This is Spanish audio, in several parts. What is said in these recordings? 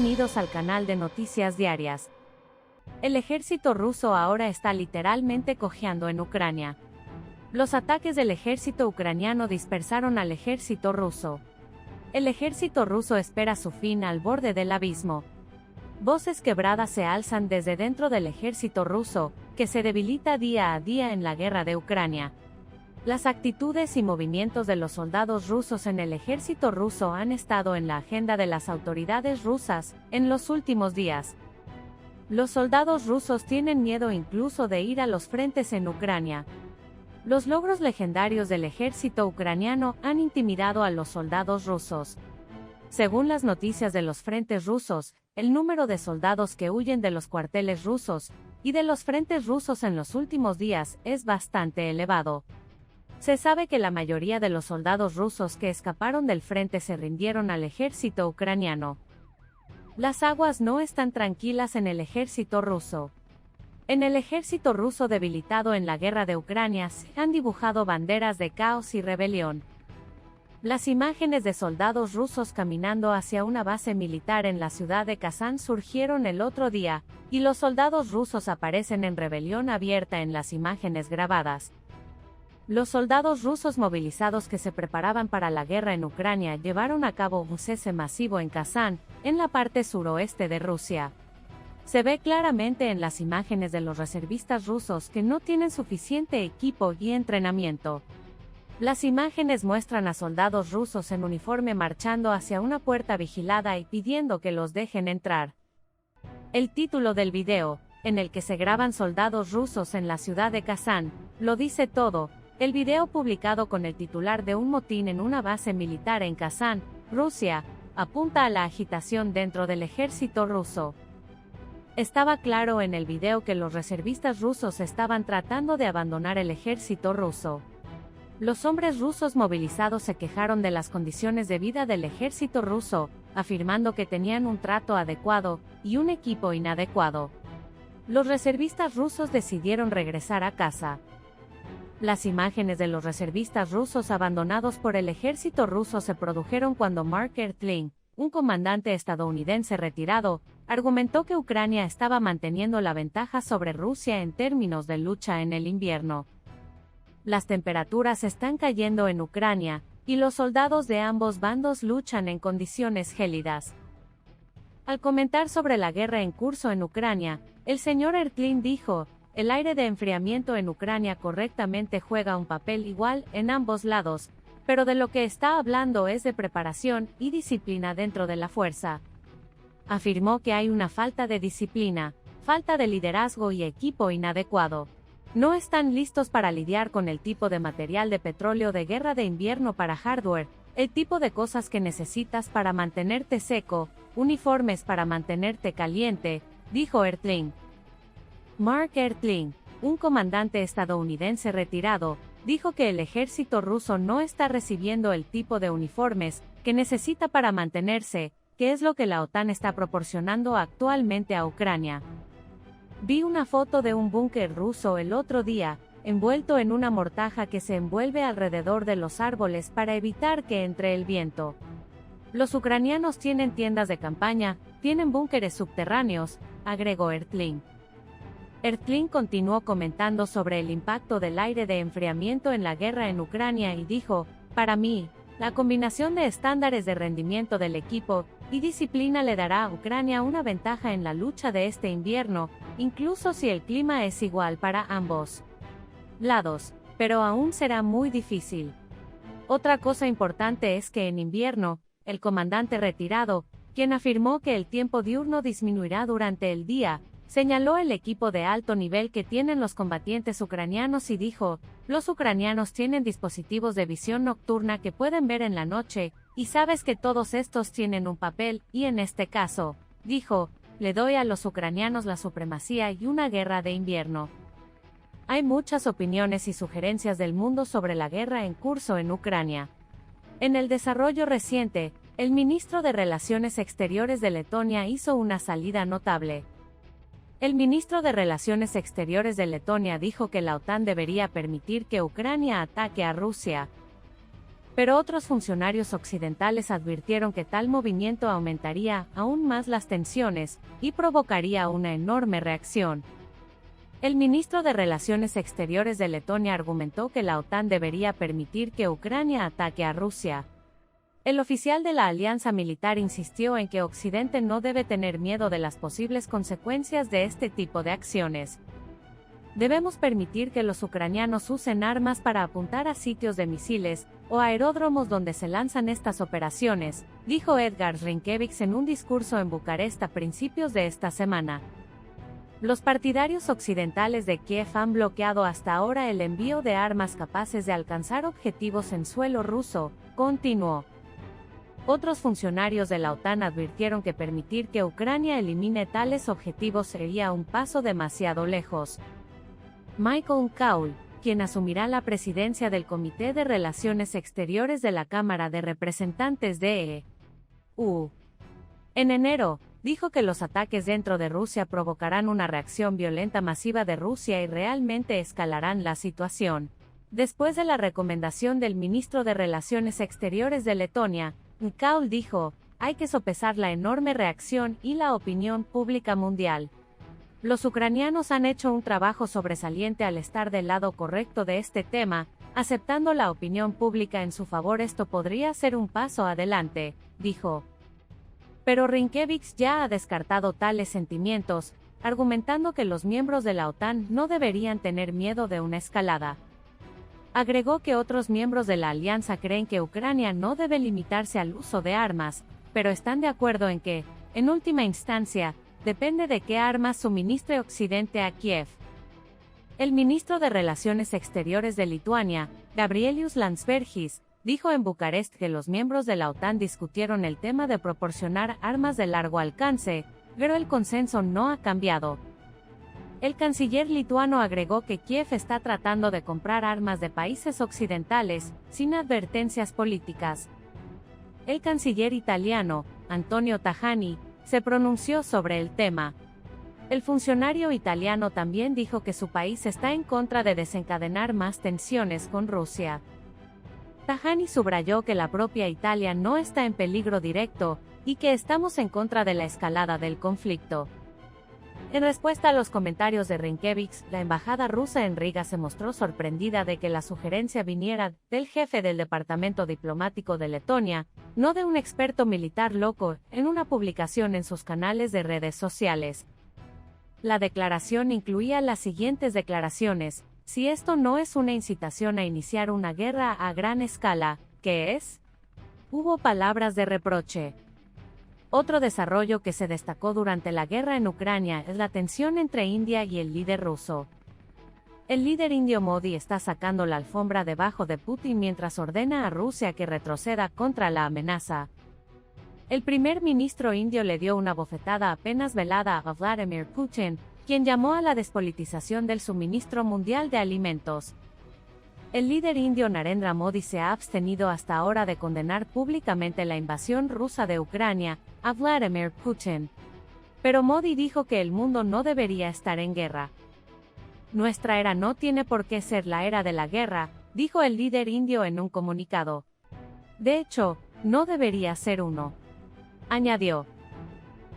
Bienvenidos al canal de Noticias Diarias. El ejército ruso ahora está literalmente cojeando en Ucrania. Los ataques del ejército ucraniano dispersaron al ejército ruso. El ejército ruso espera su fin al borde del abismo. Voces quebradas se alzan desde dentro del ejército ruso, que se debilita día a día en la guerra de Ucrania. Las actitudes y movimientos de los soldados rusos en el ejército ruso han estado en la agenda de las autoridades rusas en los últimos días. Los soldados rusos tienen miedo incluso de ir a los frentes en Ucrania. Los logros legendarios del ejército ucraniano han intimidado a los soldados rusos. Según las noticias de los frentes rusos, el número de soldados que huyen de los cuarteles rusos y de los frentes rusos en los últimos días es bastante elevado. Se sabe que la mayoría de los soldados rusos que escaparon del frente se rindieron al ejército ucraniano. Las aguas no están tranquilas en el ejército ruso. En el ejército ruso debilitado en la guerra de Ucrania se han dibujado banderas de caos y rebelión. Las imágenes de soldados rusos caminando hacia una base militar en la ciudad de Kazán surgieron el otro día, y los soldados rusos aparecen en rebelión abierta en las imágenes grabadas. Los soldados rusos movilizados que se preparaban para la guerra en Ucrania llevaron a cabo un cese masivo en Kazán, en la parte suroeste de Rusia. Se ve claramente en las imágenes de los reservistas rusos que no tienen suficiente equipo y entrenamiento. Las imágenes muestran a soldados rusos en uniforme marchando hacia una puerta vigilada y pidiendo que los dejen entrar. El título del video, en el que se graban soldados rusos en la ciudad de Kazán, lo dice todo. El video publicado con el titular de un motín en una base militar en Kazán, Rusia, apunta a la agitación dentro del ejército ruso. Estaba claro en el video que los reservistas rusos estaban tratando de abandonar el ejército ruso. Los hombres rusos movilizados se quejaron de las condiciones de vida del ejército ruso, afirmando que tenían un trato adecuado y un equipo inadecuado. Los reservistas rusos decidieron regresar a casa. Las imágenes de los reservistas rusos abandonados por el ejército ruso se produjeron cuando Mark Ertling, un comandante estadounidense retirado, argumentó que Ucrania estaba manteniendo la ventaja sobre Rusia en términos de lucha en el invierno. Las temperaturas están cayendo en Ucrania, y los soldados de ambos bandos luchan en condiciones gélidas. Al comentar sobre la guerra en curso en Ucrania, el señor Ertling dijo: "El aire de enfriamiento en Ucrania correctamente juega un papel igual en ambos lados, pero de lo que está hablando es de preparación y disciplina dentro de la fuerza". Afirmó que hay una falta de disciplina, falta de liderazgo y equipo inadecuado. No están listos para lidiar con el tipo de material de petróleo de guerra de invierno para hardware, el tipo de cosas que necesitas para mantenerte seco, uniformes para mantenerte caliente, dijo Ertling. Mark Ertling, un comandante estadounidense retirado, dijo que el ejército ruso no está recibiendo el tipo de uniformes que necesita para mantenerse, que es lo que la OTAN está proporcionando actualmente a Ucrania. Vi una foto de un búnker ruso el otro día, envuelto en una mortaja que se envuelve alrededor de los árboles para evitar que entre el viento. Los ucranianos tienen tiendas de campaña, tienen búnkeres subterráneos, agregó Ertling. Ertling continuó comentando sobre el impacto del aire de enfriamiento en la guerra en Ucrania y dijo: "Para mí, la combinación de estándares de rendimiento del equipo y disciplina le dará a Ucrania una ventaja en la lucha de este invierno, incluso si el clima es igual para ambos lados, pero aún será muy difícil". Otra cosa importante es que en invierno, el comandante retirado, quien afirmó que el tiempo diurno disminuirá durante el día, señaló el equipo de alto nivel que tienen los combatientes ucranianos y dijo: "Los ucranianos tienen dispositivos de visión nocturna que pueden ver en la noche, y sabes que todos estos tienen un papel, y en este caso", dijo, "le doy a los ucranianos la supremacía y una guerra de invierno". Hay muchas opiniones y sugerencias del mundo sobre la guerra en curso en Ucrania. En el desarrollo reciente, el ministro de Relaciones Exteriores de Letonia hizo una salida notable. El ministro de Relaciones Exteriores de Letonia dijo que la OTAN debería permitir que Ucrania ataque a Rusia. Pero otros funcionarios occidentales advirtieron que tal movimiento aumentaría aún más las tensiones y provocaría una enorme reacción. El ministro de Relaciones Exteriores de Letonia argumentó que la OTAN debería permitir que Ucrania ataque a Rusia. El oficial de la alianza militar insistió en que Occidente no debe tener miedo de las posibles consecuencias de este tipo de acciones. Debemos permitir que los ucranianos usen armas para apuntar a sitios de misiles o aeródromos donde se lanzan estas operaciones, dijo Edgar Rinkevich en un discurso en Bucarest a principios de esta semana. Los partidarios occidentales de Kiev han bloqueado hasta ahora el envío de armas capaces de alcanzar objetivos en suelo ruso, continuó. Otros funcionarios de la OTAN advirtieron que permitir que Ucrania elimine tales objetivos sería un paso demasiado lejos. Michael Kaul, quien asumirá la presidencia del Comité de Relaciones Exteriores de la Cámara de Representantes de EU. En enero, dijo que los ataques dentro de Rusia provocarán una reacción violenta masiva de Rusia y realmente escalarán la situación. Después de la recomendación del ministro de Relaciones Exteriores de Letonia, Kaul dijo, hay que sopesar la enorme reacción y la opinión pública mundial. Los ucranianos han hecho un trabajo sobresaliente al estar del lado correcto de este tema, aceptando la opinión pública en su favor. Esto podría ser un paso adelante, dijo. Pero Rinkevich ya ha descartado tales sentimientos, argumentando que los miembros de la OTAN no deberían tener miedo de una escalada. Agregó que otros miembros de la alianza creen que Ucrania no debe limitarse al uso de armas, pero están de acuerdo en que, en última instancia, depende de qué armas suministre Occidente a Kiev. El ministro de Relaciones Exteriores de Lituania, Gabrielius Landsbergis, dijo en Bucarest que los miembros de la OTAN discutieron el tema de proporcionar armas de largo alcance, pero el consenso no ha cambiado. El canciller lituano agregó que Kiev está tratando de comprar armas de países occidentales, sin advertencias políticas. El canciller italiano, Antonio Tajani, se pronunció sobre el tema. El funcionario italiano también dijo que su país está en contra de desencadenar más tensiones con Rusia. Tajani subrayó que la propia Italia no está en peligro directo, y que estamos en contra de la escalada del conflicto. En respuesta a los comentarios de Rinkevich, la embajada rusa en Riga se mostró sorprendida de que la sugerencia viniera del jefe del departamento diplomático de Letonia, no de un experto militar loco, en una publicación en sus canales de redes sociales. La declaración incluía las siguientes declaraciones: si esto no es una incitación a iniciar una guerra a gran escala, ¿qué es? Hubo palabras de reproche. Otro desarrollo que se destacó durante la guerra en Ucrania es la tensión entre India y el líder ruso. El líder indio Modi está sacando la alfombra debajo de Putin mientras ordena a Rusia que retroceda contra la amenaza. El primer ministro indio le dio una bofetada apenas velada a Vladimir Putin, quien llamó a la despolitización del suministro mundial de alimentos. El líder indio Narendra Modi se ha abstenido hasta ahora de condenar públicamente la invasión rusa de Ucrania a Vladimir Putin. Pero Modi dijo que el mundo no debería estar en guerra. Nuestra era no tiene por qué ser la era de la guerra, dijo el líder indio en un comunicado. De hecho, no debería ser uno. Añadió.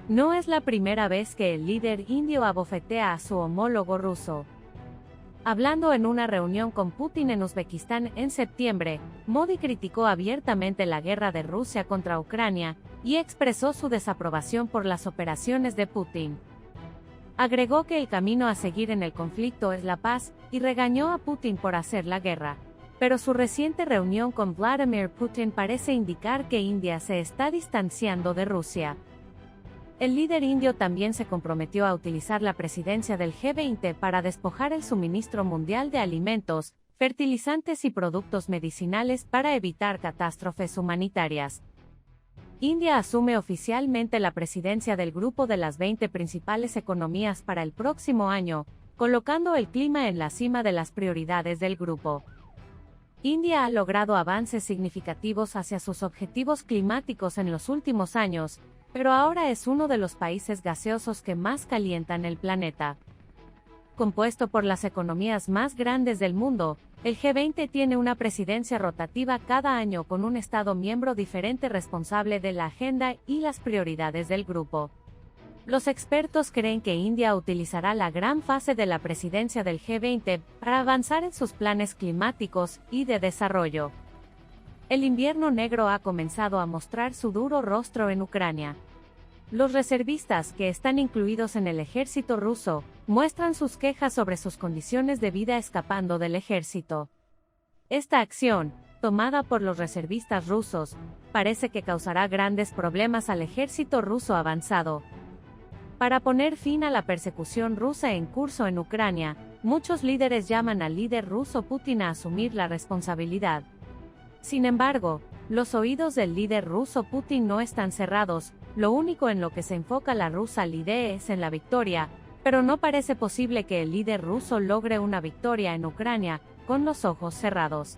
No es la primera vez que el líder indio abofetea a su homólogo ruso. Hablando en una reunión con Putin en Uzbekistán en septiembre, Modi criticó abiertamente la guerra de Rusia contra Ucrania y expresó su desaprobación por las operaciones de Putin. Agregó que el camino a seguir en el conflicto es la paz y regañó a Putin por hacer la guerra. Pero su reciente reunión con Vladimir Putin parece indicar que India se está distanciando de Rusia. El líder indio también se comprometió a utilizar la presidencia del G20 para despojar el suministro mundial de alimentos, fertilizantes y productos medicinales para evitar catástrofes humanitarias. India asume oficialmente la presidencia del grupo de las 20 principales economías para el próximo año, colocando el clima en la cima de las prioridades del grupo. India ha logrado avances significativos hacia sus objetivos climáticos en los últimos años, pero ahora es uno de los países gaseosos que más calientan el planeta. Compuesto por las economías más grandes del mundo, El G20 tiene una presidencia rotativa cada año con un Estado miembro diferente responsable de la agenda y las prioridades del grupo. Los expertos creen que India utilizará la gran fase de la presidencia del G20 para avanzar en sus planes climáticos y de desarrollo. El invierno negro ha comenzado a mostrar su duro rostro en Ucrania. Los reservistas, que están incluidos en el ejército ruso, muestran sus quejas sobre sus condiciones de vida escapando del ejército. Esta acción, tomada por los reservistas rusos, parece que causará grandes problemas al ejército ruso avanzado. Para poner fin a la persecución rusa en curso en Ucrania, muchos líderes llaman al líder ruso Putin a asumir la responsabilidad. Sin embargo, los oídos del líder ruso Putin no están cerrados, lo único en lo que se enfoca la rusa líder es en la victoria, pero no parece posible que el líder ruso logre una victoria en Ucrania, con los ojos cerrados.